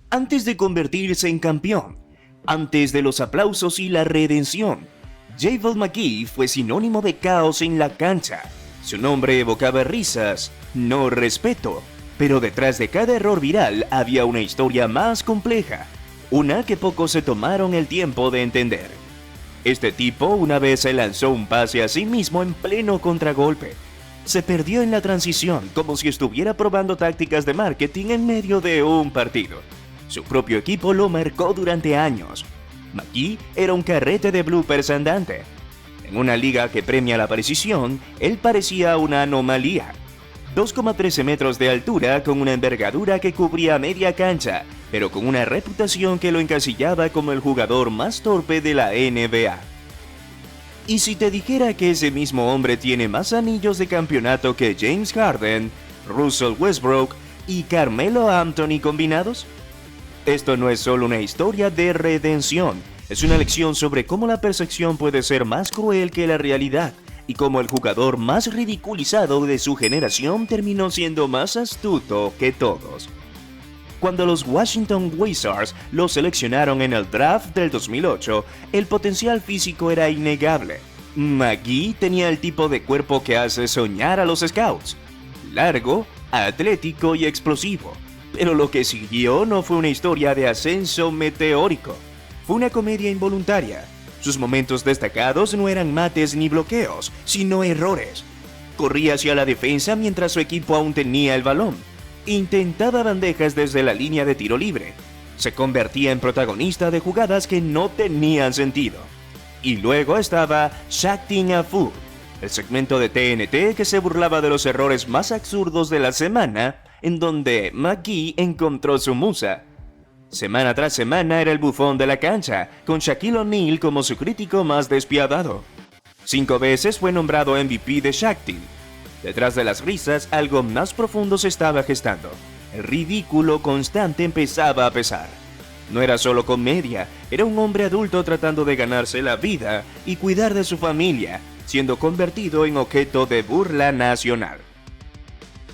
Antes de convertirse en campeón, antes de los aplausos y la redención, JaVale McGee fue sinónimo de caos en la cancha. Su nombre evocaba risas, no respeto, pero detrás de cada error viral había una historia más compleja, una que pocos se tomaron el tiempo de entender. Este tipo una vez se lanzó un pase a sí mismo en pleno contragolpe. Se perdió en la transición como si estuviera probando tácticas de marketing en medio de un partido. Su propio equipo lo marcó durante años. McGee era un carrete de bloopers andante. En una liga que premia la precisión, él parecía una anomalía. 2,13 metros de altura con una envergadura que cubría media cancha, pero con una reputación que lo encasillaba como el jugador más torpe de la NBA. ¿Y si te dijera que ese mismo hombre tiene más anillos de campeonato que James Harden, Russell Westbrook y Carmelo Anthony combinados? Esto no es solo una historia de redención, es una lección sobre cómo la percepción puede ser más cruel que la realidad y cómo el jugador más ridiculizado de su generación terminó siendo más astuto que todos. Cuando los Washington Wizards lo seleccionaron en el draft del 2008, el potencial físico era innegable. McGee tenía el tipo de cuerpo que hace soñar a los scouts: largo, atlético y explosivo. Pero lo que siguió no fue una historia de ascenso meteórico, fue una comedia involuntaria. Sus momentos destacados no eran mates ni bloqueos, sino errores. Corría hacia la defensa mientras su equipo aún tenía el balón. Intentaba bandejas desde la línea de tiro libre. Se convertía en protagonista de jugadas que no tenían sentido. Y luego estaba Shaqtin' a Fool, el segmento de TNT que se burlaba de los errores más absurdos de la semana, en donde McGee encontró su musa. Semana tras semana era el bufón de la cancha, con Shaquille O'Neal como su crítico más despiadado. 5 veces fue nombrado MVP de Shaqtin'. Detrás de las risas, algo más profundo se estaba gestando. El ridículo constante empezaba a pesar. No era solo comedia, era un hombre adulto tratando de ganarse la vida y cuidar de su familia, siendo convertido en objeto de burla nacional.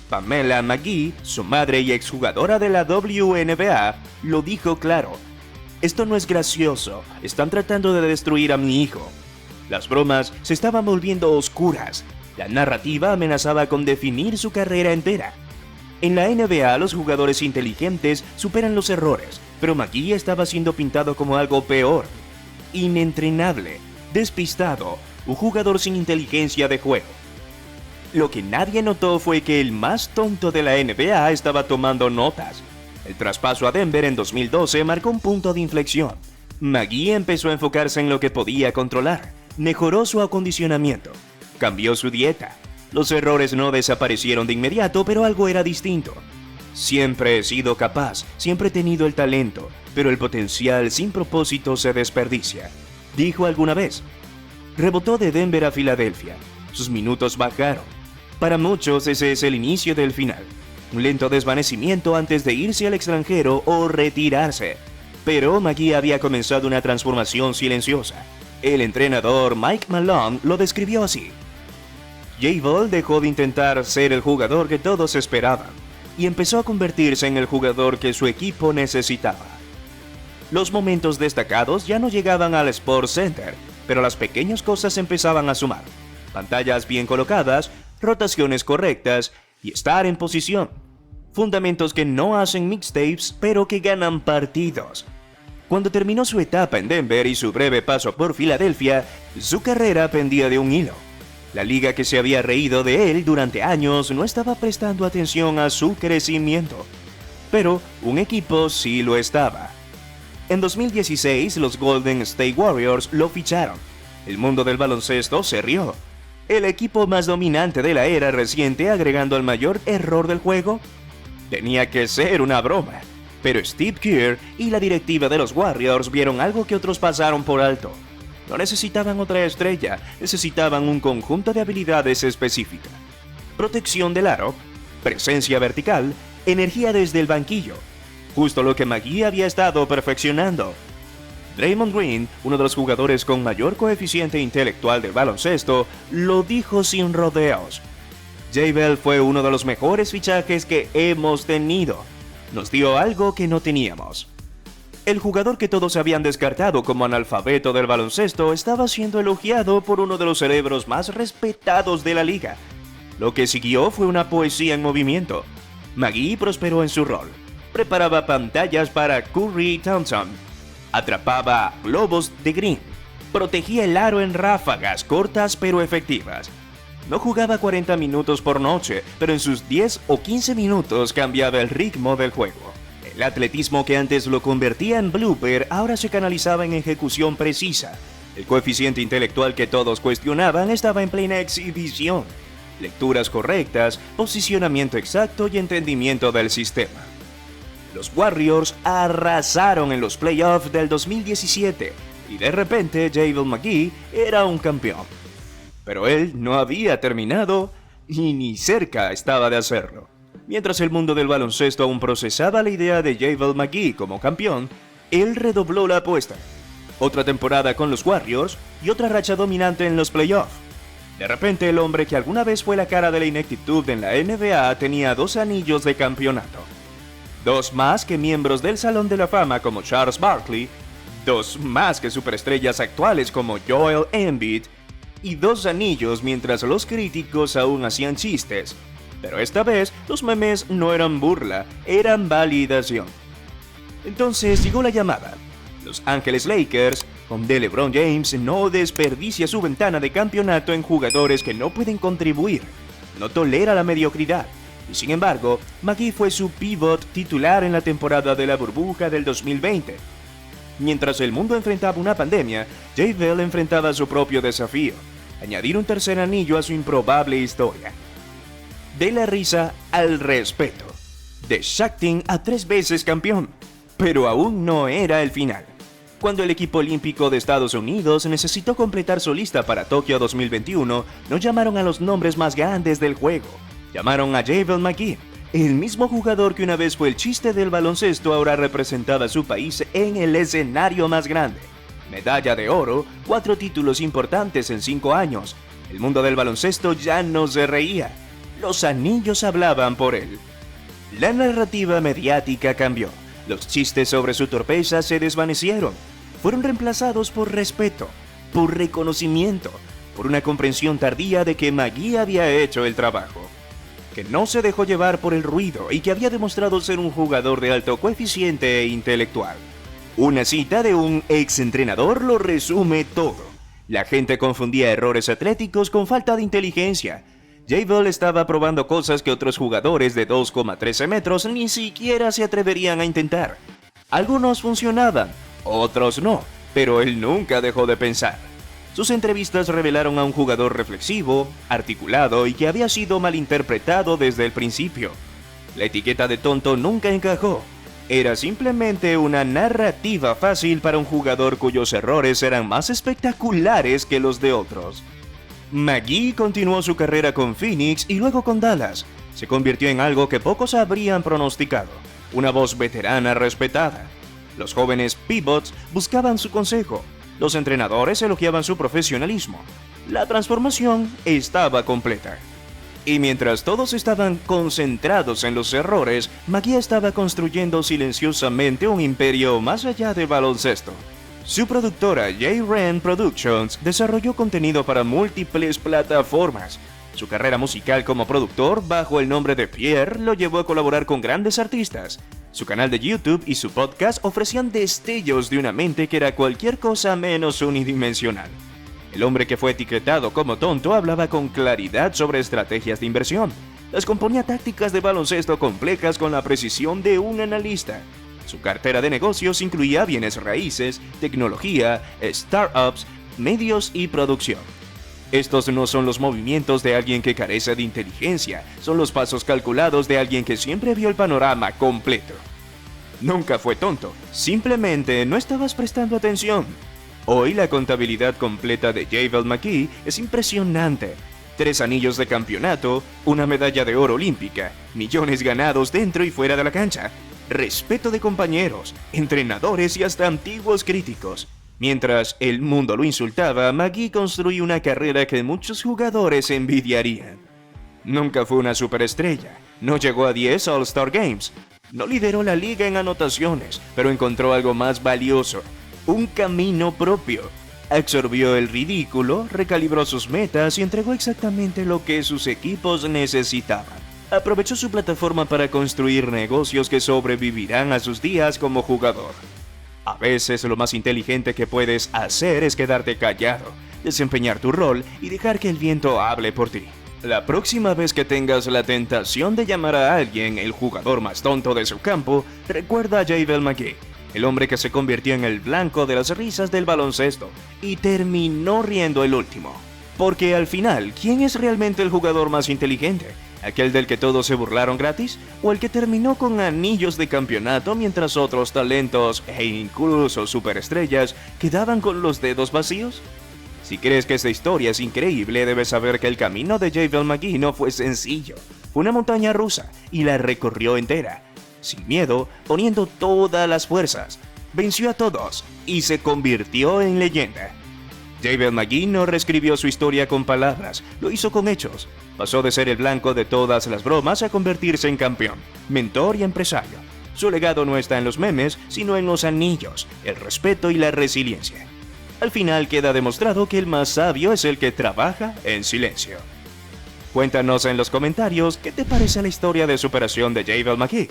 Pamela McGee, su madre y exjugadora de la WNBA, lo dijo claro: "Esto no es gracioso, están tratando de destruir a mi hijo". Las bromas se estaban volviendo oscuras. La narrativa amenazaba con definir su carrera entera. En la NBA, los jugadores inteligentes superan los errores, pero McGee estaba siendo pintado como algo peor: inentrenable, despistado, un jugador sin inteligencia de juego. Lo que nadie notó fue que el más tonto de la NBA estaba tomando notas. El traspaso a Denver en 2012 marcó un punto de inflexión. McGee empezó a enfocarse en lo que podía controlar, mejoró su acondicionamiento, cambió su dieta. Los errores no desaparecieron de inmediato, pero algo era distinto. "Siempre he sido capaz, siempre he tenido el talento, pero el potencial sin propósito se desperdicia", dijo alguna vez. Rebotó de Denver a Filadelfia. Sus minutos bajaron. Para muchos ese es el inicio del final. Un lento desvanecimiento antes de irse al extranjero o retirarse. Pero McGee había comenzado una transformación silenciosa. El entrenador Mike Malone lo describió así: "JaVale dejó de intentar ser el jugador que todos esperaban y empezó a convertirse en el jugador que su equipo necesitaba". Los momentos destacados ya no llegaban al Sports Center, pero las pequeñas cosas empezaban a sumar: pantallas bien colocadas, rotaciones correctas y estar en posición. Fundamentos que no hacen mixtapes, pero que ganan partidos. Cuando terminó su etapa en Denver y su breve paso por Filadelfia, su carrera pendía de un hilo. La liga que se había reído de él durante años no estaba prestando atención a su crecimiento. Pero un equipo sí lo estaba. En 2016, los Golden State Warriors lo ficharon. El mundo del baloncesto se rió. ¿El equipo más dominante de la era reciente agregando el mayor error del juego? Tenía que ser una broma. Pero Steve Kerr y la directiva de los Warriors vieron algo que otros pasaron por alto. No necesitaban otra estrella, necesitaban un conjunto de habilidades específicas: protección del aro, presencia vertical, energía desde el banquillo. Justo lo que McGee había estado perfeccionando. Draymond Green, uno de los jugadores con mayor coeficiente intelectual del baloncesto, lo dijo sin rodeos: "JaVale fue uno de los mejores fichajes que hemos tenido. nos dio algo que no teníamos. El jugador que todos habían descartado como analfabeto del baloncesto estaba siendo elogiado por uno de los cerebros más respetados de la liga. Lo que siguió fue una poesía en movimiento. McGee prosperó en su rol. Preparaba pantallas para Curry Thompson. Atrapaba globos de Green. Protegía el aro en ráfagas cortas pero efectivas. No jugaba 40 minutos por noche, pero en sus 10 o 15 minutos cambiaba el ritmo del juego. El atletismo que antes lo convertía en blooper ahora se canalizaba en ejecución precisa. El coeficiente intelectual que todos cuestionaban estaba en plena exhibición. Lecturas correctas, posicionamiento exacto y entendimiento del sistema. Los Warriors arrasaron en los playoffs del 2017 y de repente JaVale McGee era un campeón. Pero él no había terminado y ni cerca estaba de hacerlo. Mientras el mundo del baloncesto aún procesaba la idea de JaVale McGee como campeón, él redobló la apuesta. Otra temporada con los Warriors y otra racha dominante en los playoffs. De repente el hombre que alguna vez fue la cara de la ineptitud en la NBA tenía 2 anillos de campeonato. 2 más que miembros del Salón de la Fama como Charles Barkley, 2 más que superestrellas actuales como Joel Embiid, y 2 anillos mientras los críticos aún hacían chistes. Pero esta vez los memes no eran burla, eran validación. Entonces llegó la llamada. Los Ángeles Lakers, donde LeBron James no desperdicia su ventana de campeonato en jugadores que no pueden contribuir, no tolera la mediocridad. Y sin embargo, McGee fue su pivot titular en la temporada de la burbuja del 2020. Mientras el mundo enfrentaba una pandemia, JaVale enfrentaba su propio desafío: añadir un tercer anillo a su improbable historia. De la risa al respeto. De Shaqtin a 3 veces campeón. Pero aún no era el final. Cuando el equipo olímpico de Estados Unidos necesitó completar su lista para Tokio 2021, no llamaron a los nombres más grandes del juego. Llamaron a JaVale McGee, el mismo jugador que una vez fue el chiste del baloncesto, ahora representaba a su país en el escenario más grande. Medalla de oro, 4 títulos importantes en 5 años. El mundo del baloncesto ya no se reía. Los anillos hablaban por él. La narrativa mediática cambió. Los chistes sobre su torpeza se desvanecieron. Fueron reemplazados por respeto, por reconocimiento, por una comprensión tardía de que McGee había hecho el trabajo, que no se dejó llevar por el ruido y que había demostrado ser un jugador de alto coeficiente e intelectual. Una cita de un exentrenador lo resume todo. La gente confundía errores atléticos con falta de inteligencia. JaVale estaba probando cosas que otros jugadores de 2,13 metros ni siquiera se atreverían a intentar. Algunos funcionaban, otros no, pero él nunca dejó de pensar. Sus entrevistas revelaron a un jugador reflexivo, articulado y que había sido malinterpretado desde el principio. La etiqueta de tonto nunca encajó. Era simplemente una narrativa fácil para un jugador cuyos errores eran más espectaculares que los de otros. McGee continuó su carrera con Phoenix y luego con Dallas. Se convirtió en algo que pocos habrían pronosticado: una voz veterana respetada. Los jóvenes pivots buscaban su consejo. Los entrenadores elogiaban su profesionalismo. La transformación estaba completa. Y mientras todos estaban concentrados en los errores, McGee estaba construyendo silenciosamente un imperio más allá del baloncesto. Su productora J-Ren Productions desarrolló contenido para múltiples plataformas. Su carrera musical como productor bajo el nombre de Pierre lo llevó a colaborar con grandes artistas. Su canal de YouTube y su podcast ofrecían destellos de una mente que era cualquier cosa menos unidimensional. El hombre que fue etiquetado como tonto hablaba con claridad sobre estrategias de inversión. Las componía tácticas de baloncesto complejas con la precisión de un analista. Su cartera de negocios incluía bienes raíces, tecnología, startups, medios y producción. Estos no son los movimientos de alguien que carece de inteligencia, son los pasos calculados de alguien que siempre vio el panorama completo. Nunca fue tonto, simplemente no estabas prestando atención. Hoy la contabilidad completa de JaVale McGee es impresionante. 3 anillos de campeonato, una medalla de oro olímpica, millones ganados dentro y fuera de la cancha, respeto de compañeros, entrenadores y hasta antiguos críticos. Mientras el mundo lo insultaba, McGee construyó una carrera que muchos jugadores envidiarían. Nunca fue una superestrella, no llegó a 10 All-Star Games, No lideró la liga en anotaciones, pero encontró algo más valioso: un camino propio. Absorbió el ridículo, recalibró sus metas y entregó exactamente lo que sus equipos necesitaban. Aprovechó su plataforma para construir negocios que sobrevivirán a sus días como jugador. A veces lo más inteligente que puedes hacer es quedarte callado, desempeñar tu rol y dejar que el viento hable por ti. La próxima vez que tengas la tentación de llamar a alguien el jugador más tonto de su campo, recuerda a JaVale McGee, el hombre que se convirtió en el blanco de las risas del baloncesto y terminó riendo el último. Porque al final, ¿quién es realmente el jugador más inteligente? ¿Aquel del que todos se burlaron gratis? ¿O el que terminó con anillos de campeonato mientras otros talentos e incluso superestrellas quedaban con los dedos vacíos? Si crees que esta historia es increíble, debes saber que el camino de JaVale McGee no fue sencillo. Fue una montaña rusa y la recorrió entera, sin miedo, poniendo todas las fuerzas. Venció a todos y se convirtió en leyenda. JaVale McGee no reescribió su historia con palabras, lo hizo con hechos. Pasó de ser el blanco de todas las bromas a convertirse en campeón, mentor y empresario. Su legado no está en los memes, sino en los anillos, el respeto y la resiliencia. Al final queda demostrado que el más sabio es el que trabaja en silencio. Cuéntanos en los comentarios qué te parece la historia de superación de JaVale McGee.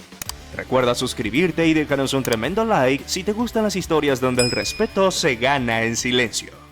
Recuerda suscribirte y déjanos un tremendo like si te gustan las historias donde el respeto se gana en silencio.